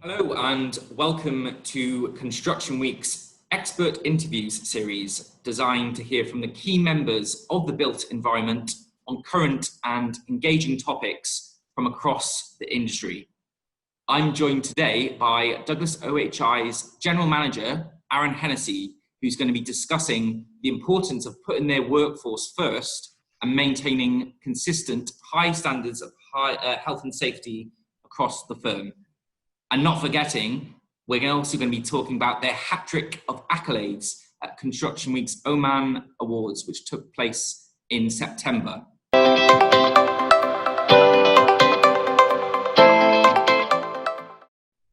Hello and welcome to Construction Week's expert interviews series designed to hear from the key members of the built environment on current and engaging topics from across the industry. I'm joined today by Douglas OHI's General Manager, Aaron Hennessy, who's going to be discussing the importance of putting their workforce first and maintaining consistent high standards of health and safety across the firm. And not forgetting, we're also going to be talking about their hat-trick of accolades at Construction Week's Oman Awards, which took place in September.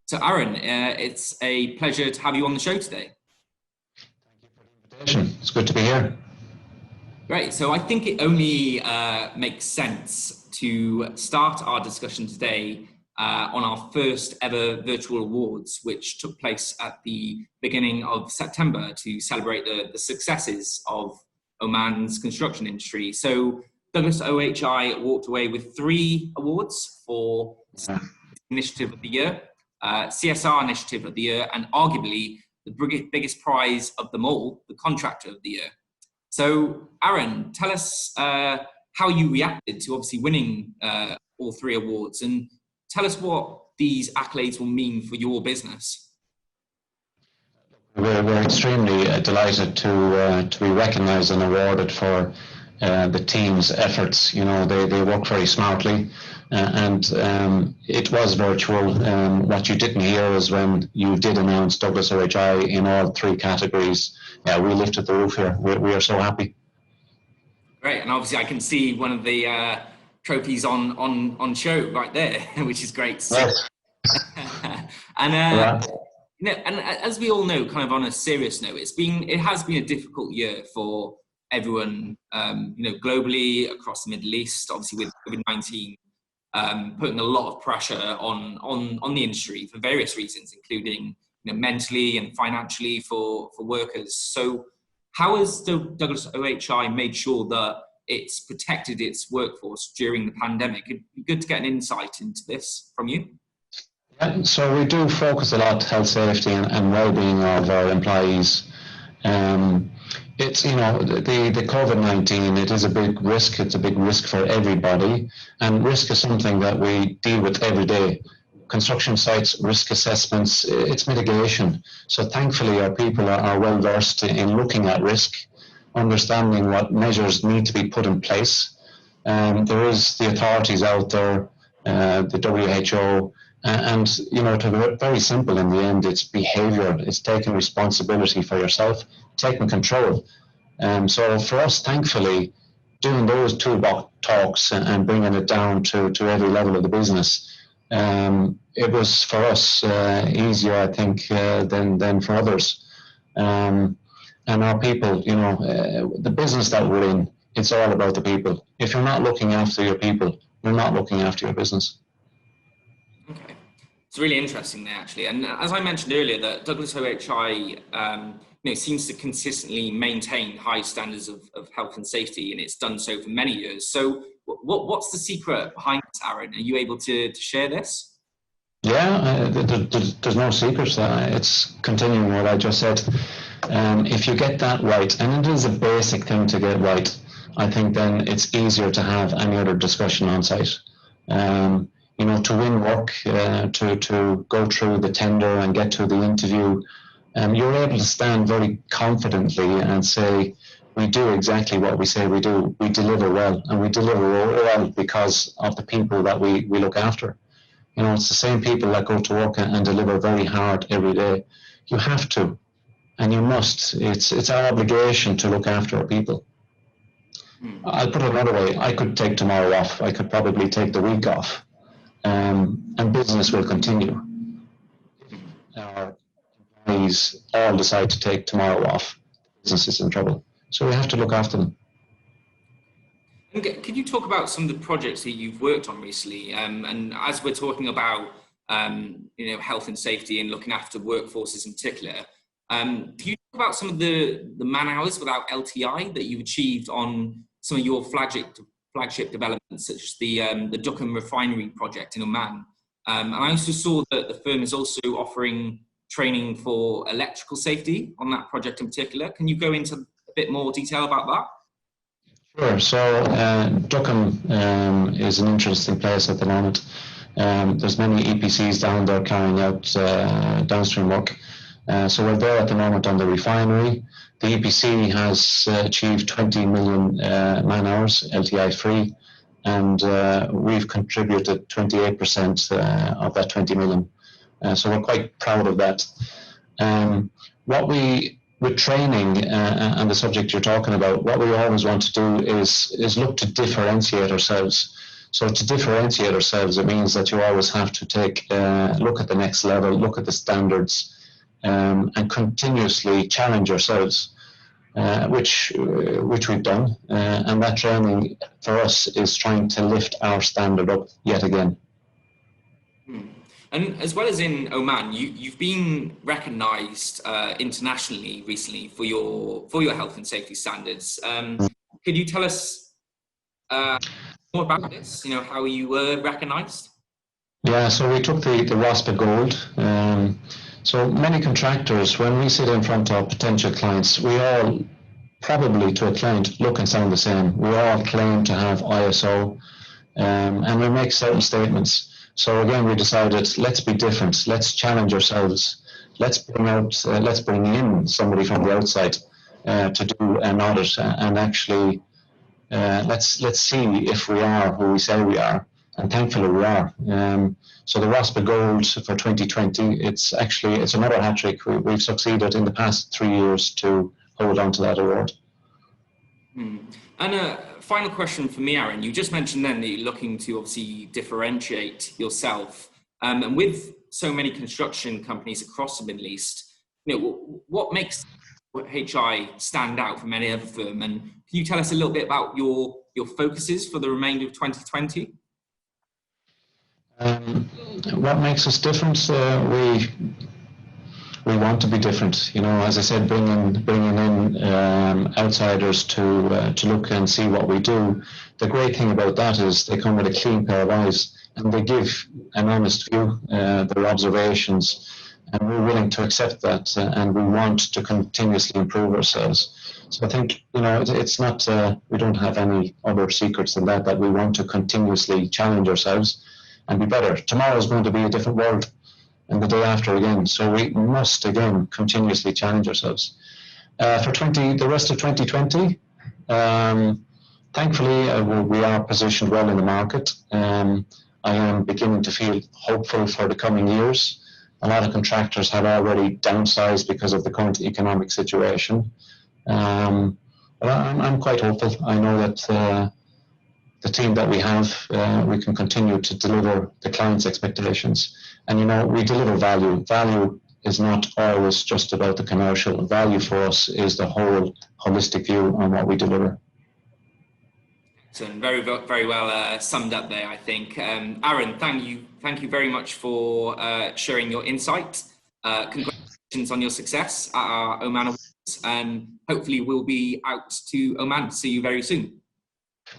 So Aaron, it's a pleasure to have you on the show today. Thank you for the invitation. It's good to be here. Great. So I think it only makes sense to start our discussion today on our first ever virtual awards, which took place at the beginning of September to celebrate the successes of Oman's construction industry. So Douglas OHI walked away with 3 awards for Initiative of the Year, CSR Initiative of the Year, and arguably the biggest prize of them all, the Contractor of the Year. So Aaron, tell us how you reacted to obviously winning all 3 awards, and tell us what these accolades will mean for your business. We're extremely delighted to be recognised and awarded for the team's efforts. You know, they work very smartly, and it was virtual. What you didn't hear is when you did announce Douglas OHI in all 3 categories. We lifted the roof here. We are so happy. Great, and obviously I can see one of the trophies on show right there, which is great to see. Yes. And you know, and as we all know, kind of on a serious note, it has been a difficult year for everyone, you know, globally across the Middle East. Obviously, with COVID-19 putting a lot of pressure on the industry for various reasons, including, you know, mentally and financially for workers. So, how has Douglas OHI made sure that it's protected its workforce during the pandemic? It'd be good to get an insight into this from you. Yeah, so we do focus a lot on health, safety and well-being of our employees. It's, you know, the COVID-19, it is a big risk. It's a big risk for everybody. And risk is something that we deal with every day. Construction sites, risk assessments, it's mitigation. So thankfully our people are well versed in looking at risk, understanding what measures need to be put in place. There is the authorities out there, the WHO, and you know, to be very simple in the end, it's behaviour. It's taking responsibility for yourself, taking control. So for us, thankfully, doing those 2 talks and bringing it down to every level of the business, it was for us easier, I think, than for others. And our people, you know, the business that we're in, it's all about the people. If you're not looking after your people, you're not looking after your business. Okay, it's really interesting there, actually. And as I mentioned earlier, that Douglas OHI, you know, seems to consistently maintain high standards of health and safety, and it's done so for many years. So, what's the secret behind this, Aaron? Are you able to share this? Yeah, there's no secret. It's continuing what I just said. If you get that right, and it is a basic thing to get right, I think then it's easier to have any other discussion on site. You know, to win work, to go through the tender and get to the interview, you're able to stand very confidently and say, we do exactly what we say we do. We deliver well, and we deliver well because of the people that we look after. You know, it's the same people that go to work and deliver very hard every day. You have to, and you must. It's our obligation to look after our people. I'll put it another way. I could take tomorrow off. I could probably take the week off, and business will continue. Our employees all decide to take tomorrow off. Business is in trouble. So we have to look after them. Could you talk about some of the projects that you've worked on recently? And as we're talking about, you know, health and safety and looking after workforces in particular, can you talk about some of the man hours without LTI that you've achieved on some of your flagship developments, such as the Duqm refinery project in Oman? And I also saw that the firm is also offering training for electrical safety on that project in particular. Can you go into a bit more detail about that? Sure. So Duckham is an interesting place at the moment. There's many EPCs down there carrying out downstream work. So we're there at the moment on the refinery. The EPC has achieved 20 million man-hours LTI free, and we've contributed 28% of that 20 million. So we're quite proud of that. With training and the subject you're talking about, what we always want to do is look to differentiate ourselves. So to differentiate ourselves, it means that you always have to take look at the next level, look at the standards, and continuously challenge ourselves, which we've done. And that training for us is trying to lift our standard up yet again. And as well as in Oman, you've been recognised internationally recently for your health and safety standards. Could you tell us more about this? You know, how you were recognised? Yeah, so we took the ROSPA Gold. So many contractors, when we sit in front of potential clients, we all probably to a client look and sound the same. We all claim to have ISO, and we make certain statements. So again, we decided, let's be different. Let's challenge ourselves. Let's bring in somebody from the outside to do an audit, and actually let's see if we are who we say we are. And thankfully we are. So the ROSPA Gold for 2020, it's another hat trick. We've succeeded in the past 3 years to hold on to that award. And a final question for me, Aaron. You just mentioned then that you're looking to obviously differentiate yourself. And with so many construction companies across the Middle East, you know, what makes HI stand out from any other firm? And can you tell us a little bit about your focuses for the remainder of 2020? What makes us different? We want to be different. You know, as I said, bringing in outsiders to look and see what we do. The great thing about that is they come with a clean pair of eyes and they give an honest view, their observations, and we're willing to accept that, and we want to continuously improve ourselves. So I think, you know, it's not, we don't have any other secrets than that we want to continuously challenge ourselves and be better. Tomorrow is going to be a different world, and the day after again. So we must again continuously challenge ourselves. For the rest of 2020, thankfully we are positioned well in the market. I am beginning to feel hopeful for the coming years. A lot of contractors have already downsized because of the current economic situation. But I'm quite hopeful. I know that the team that we have, we can continue to deliver the client's expectations. And, you know, we deliver value. Value is not always just about the commercial. Value for us is the whole holistic view on what we deliver. So very, very well summed up there, I think. Aaron, thank you very much for sharing your insight. Congratulations on your success at our Oman Awards, and hopefully we'll be out to Oman to see you very soon.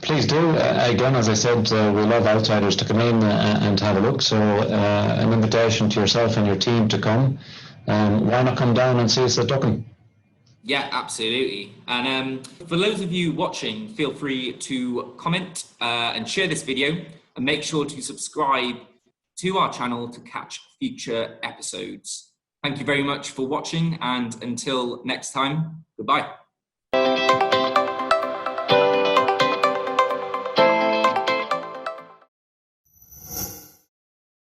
Please do. Again, as I said, we love outsiders to come in and have a look. So an invitation to yourself and your team to come. Why not come down and see us at Duckham? Yeah, absolutely. And for those of you watching, feel free to comment and share this video, and make sure to subscribe to our channel to catch future episodes. Thank you very much for watching, and until next time, goodbye.